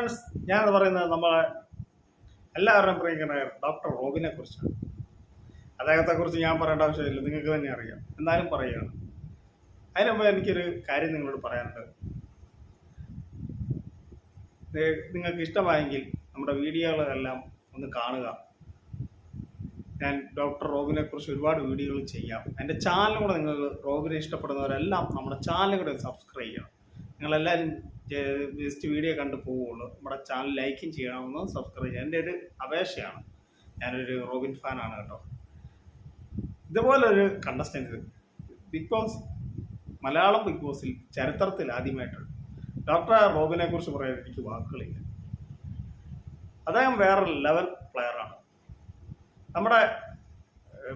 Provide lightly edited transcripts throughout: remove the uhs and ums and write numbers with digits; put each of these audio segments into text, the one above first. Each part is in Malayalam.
ഫ്രണ്ട്സ്, ഞാൻ പറയുന്നത് നമ്മളെ എല്ലാവരുടെയും പ്രിയങ്കരനായ ഡോക്ടർ റോബിനെ കുറിച്ചാണ്. അദ്ദേഹത്തെക്കുറിച്ച് ഞാൻ പറയേണ്ട ആവശ്യമില്ല, നിങ്ങൾക്ക് തന്നെ അറിയാം. എന്നാലും പറയുകയാണ്. അതിന് മുമ്പ് എനിക്കൊരു കാര്യം നിങ്ങളോട് പറയാനുണ്ട്. നിങ്ങൾക്ക് ഇഷ്ടമായെങ്കിൽ നമ്മുടെ വീഡിയോകളെല്ലാം ഒന്ന് കാണുക. ഞാൻ ഡോക്ടർ റോബിനെ കുറിച്ച് ഒരുപാട് വീഡിയോകൾ ചെയ്യാം. എൻ്റെ ചാനലും കൂടെ നിങ്ങൾ റോബിനെ ഇഷ്ടപ്പെടുന്നവരെല്ലാം നമ്മുടെ ചാനലും കൂടെ സബ്സ്ക്രൈബ് ചെയ്യണം. നിങ്ങളെല്ലാവരും ജസ്റ്റ് വീഡിയോ കണ്ട് പോവുള്ളൂ. നമ്മുടെ ചാനൽ ലൈക്കും ചെയ്യണമെന്ന് സബ്സ്ക്രൈബ് ചെയ്യണം. എൻ്റെ ഒരു അപേക്ഷയാണ്. ഞാനൊരു റോബിൻ ഫാനാണ് കേട്ടോ. ഇതുപോലൊരു contestant big boss, Malayalam big ബോസിൽ ചരിത്രത്തിൽ ആദ്യമായിട്ടുണ്ട്. ഡോക്ടർ റോബിനെ കുറിച്ച് പറയാൻ എനിക്ക് വാക്കുകളില്ല. അദ്ദേഹം വേറെ ലെവൽ പ്ലെയറാണ്. നമ്മുടെ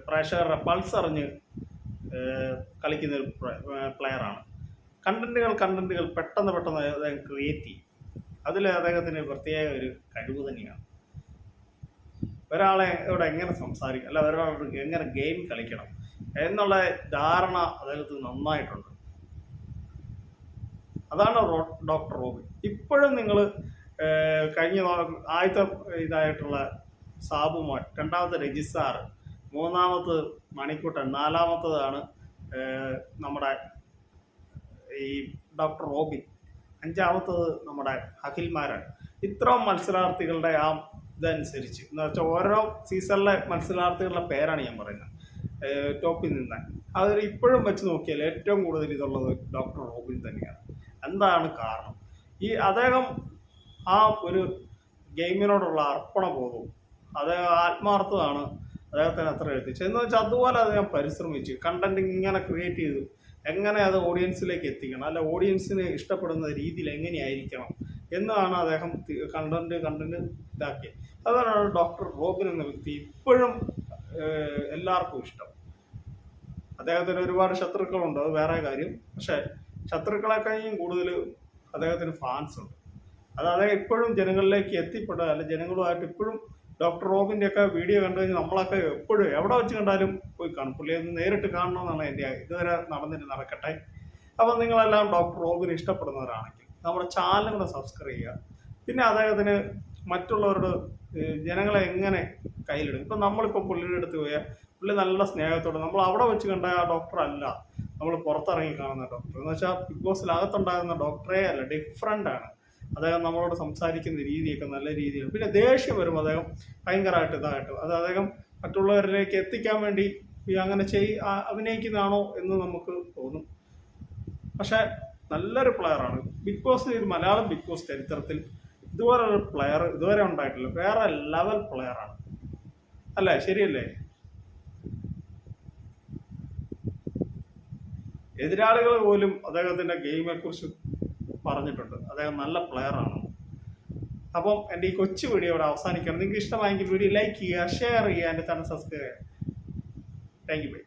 പ്രേക്ഷകരുടെ പൾസ് അറിഞ്ഞ് കളിക്കുന്ന ഒരു പ്ലെയറാണ്. കണ്ടന്റുകൾ പെട്ടെന്ന് അദ്ദേഹം ക്രിയേറ്റ് ചെയ്യും. അതിൽ അദ്ദേഹത്തിന് പ്രത്യേക ഒരു കഴിവ് തന്നെയാണ്. ഒരാളെ ഇവിടെ എങ്ങനെ സംസാരിക്കും, അല്ല ഒരാളോട് എങ്ങനെ ഗെയിം കളിക്കണം എന്നുള്ള ധാരണ അദ്ദേഹത്തിന് നന്നായിട്ടുണ്ട്. അതാണ് ഡോക്ടർ റോബിൻ. ഇപ്പോഴും നിങ്ങൾ കഴിഞ്ഞ ആദ്യത്തെ ഇതായിട്ടുള്ള സാബുമോൻ, രണ്ടാമത്തെ രജിസാർ, മൂന്നാമത് മണിക്കൂട്ടൻ, നാലാമത്തതാണ് നമ്മുടെ ഈ ഡോക്ടർ റോബിൻ, അഞ്ചാമത്തത് നമ്മുടെ അഖിൽമാരാണ്. ഇത്രയും മത്സരാർത്ഥികളുടെ ആ ഇതനുസരിച്ച് എന്ന് വെച്ചാൽ ഓരോ സീസണിലെ മത്സരാർത്ഥികളുടെ പേരാണ് ഞാൻ പറയുന്നത്, ടോപ്പിൽ നിന്ന്. അതിൽ ഇപ്പോഴും വെച്ച് നോക്കിയാൽ ഏറ്റവും കൂടുതൽ ഇതുള്ളത് ഡോക്ടർ റോബിൻ തന്നെയാണ്. എന്താണ് കാരണം? ഈ അദ്ദേഹം ആ ഒരു ഗെയിമിനോടുള്ള അർപ്പണബോധവും അദ്ദേഹം ആത്മാർത്ഥമാണ് അദ്ദേഹത്തിന് അത്ര എത്തിച്ചത്. എന്ന് വെച്ചാൽ അതുപോലെ അദ്ദേഹം പരിശ്രമിച്ച് കണ്ടന്റ് ഇങ്ങനെ ക്രിയേറ്റ് ചെയ്തു എങ്ങനെ അത് ഓഡിയൻസിലേക്ക് എത്തിക്കണം, അല്ല ഓഡിയൻസിന് ഇഷ്ടപ്പെടുന്ന രീതിയിൽ എങ്ങനെയായിരിക്കണം എന്നാണ് അദ്ദേഹം കണ്ടന്റ് ഇതാക്കിയത്. അതുകൊണ്ടാണ് ഡോക്ടർ റോബിൻ എന്ന വ്യക്തി ഇപ്പോഴും എല്ലാവർക്കും ഇഷ്ടം. അദ്ദേഹത്തിന് ഒരുപാട് ശത്രുക്കളുണ്ട്, അത് വേറെ കാര്യം. പക്ഷേ ശത്രുക്കളെക്കാളും കൂടുതൽ അദ്ദേഹത്തിന് ഫാൻസ് ഉണ്ട്. അത് അദ്ദേഹം ഇപ്പോഴും ജനങ്ങളിലേക്ക് എത്തിപ്പെടുക, അല്ല ജനങ്ങളുമായിട്ട് ഇപ്പോഴും ഡോക്ടർ റോബിൻ്റെയൊക്കെ വീഡിയോ കണ്ടു കഴിഞ്ഞാൽ നമ്മളൊക്കെ എപ്പോഴും എവിടെ വെച്ച് കണ്ടാലും പോയി കാണും. പുള്ളിയെ ഒന്ന് നേരിട്ട് കാണണമെന്നാണ് എൻ്റെ ഇതുവരെ നടക്കട്ടെ. അപ്പോൾ നിങ്ങളെല്ലാം ഡോക്ടർ റോബിനെ ഇഷ്ടപ്പെടുന്നവരാണെങ്കിൽ നമ്മുടെ ചാനലും കൂടെ സബ്സ്ക്രൈബ് ചെയ്യുക. പിന്നെ അദ്ദേഹത്തിന് മറ്റുള്ളവരോട് ജനങ്ങളെ എങ്ങനെ കയ്യിലിടും. ഇപ്പം നമ്മളിപ്പോൾ പുള്ളിയുടെ അടുത്ത് പോയാൽ പുള്ളി നല്ല സ്നേഹത്തോടെ, നമ്മൾ അവിടെ വെച്ച് കണ്ട ആ ഡോക്ടർ അല്ല നമ്മൾ പുറത്തിറങ്ങി കാണുന്ന ഡോക്ടർ. എന്ന് വെച്ചാൽ ബിഗ് ബോസിനകത്തുണ്ടാകുന്ന ഡോക്ടറേ അല്ല, ഡിഫറൻ്റ് ആണ്. അദ്ദേഹം നമ്മളോട് സംസാരിക്കുന്ന രീതിയൊക്കെ നല്ല രീതിയാണ്. പിന്നെ ദേഷ്യം വരും അദ്ദേഹം ഭയങ്കരമായിട്ട് ഇതായിട്ട്. അത് അദ്ദേഹം മറ്റുള്ളവരിലേക്ക് എത്തിക്കാൻ വേണ്ടി അങ്ങനെ അഭിനയിക്കുന്നതാണോ എന്ന് നമുക്ക് തോന്നും. പക്ഷേ നല്ലൊരു പ്ലെയറാണ്. Big boss, Malayalam big boss ചരിത്രത്തിൽ ഇതുപോലൊരു പ്ലെയർ ഇതുവരെ ഉണ്ടായിട്ടില്ല. വേറെ ലെവൽ പ്ലെയറാണ്, അല്ലേ? ശരിയല്ലേ? എതിരാളികൾ പോലും അദ്ദേഹത്തിൻ്റെ ഗെയിമിനെ കുറിച്ച് പറഞ്ഞിട്ടുണ്ട്. അദ്ദേഹം നല്ല പ്ലെയറാണ്. അപ്പം എൻ്റെ ഈ കൊച്ചു വീഡിയോ ഇവിടെ അവസാനിക്കണം. നിങ്ങൾക്ക് ഇഷ്ടമായെങ്കിൽ വീഡിയോ ലൈക്ക് ചെയ്യുക, ഷെയർ ചെയ്യുക, എൻ്റെ ചാനൽ സബ്സ്ക്രൈബ് ചെയ്യുക. Thank you. ബൈ.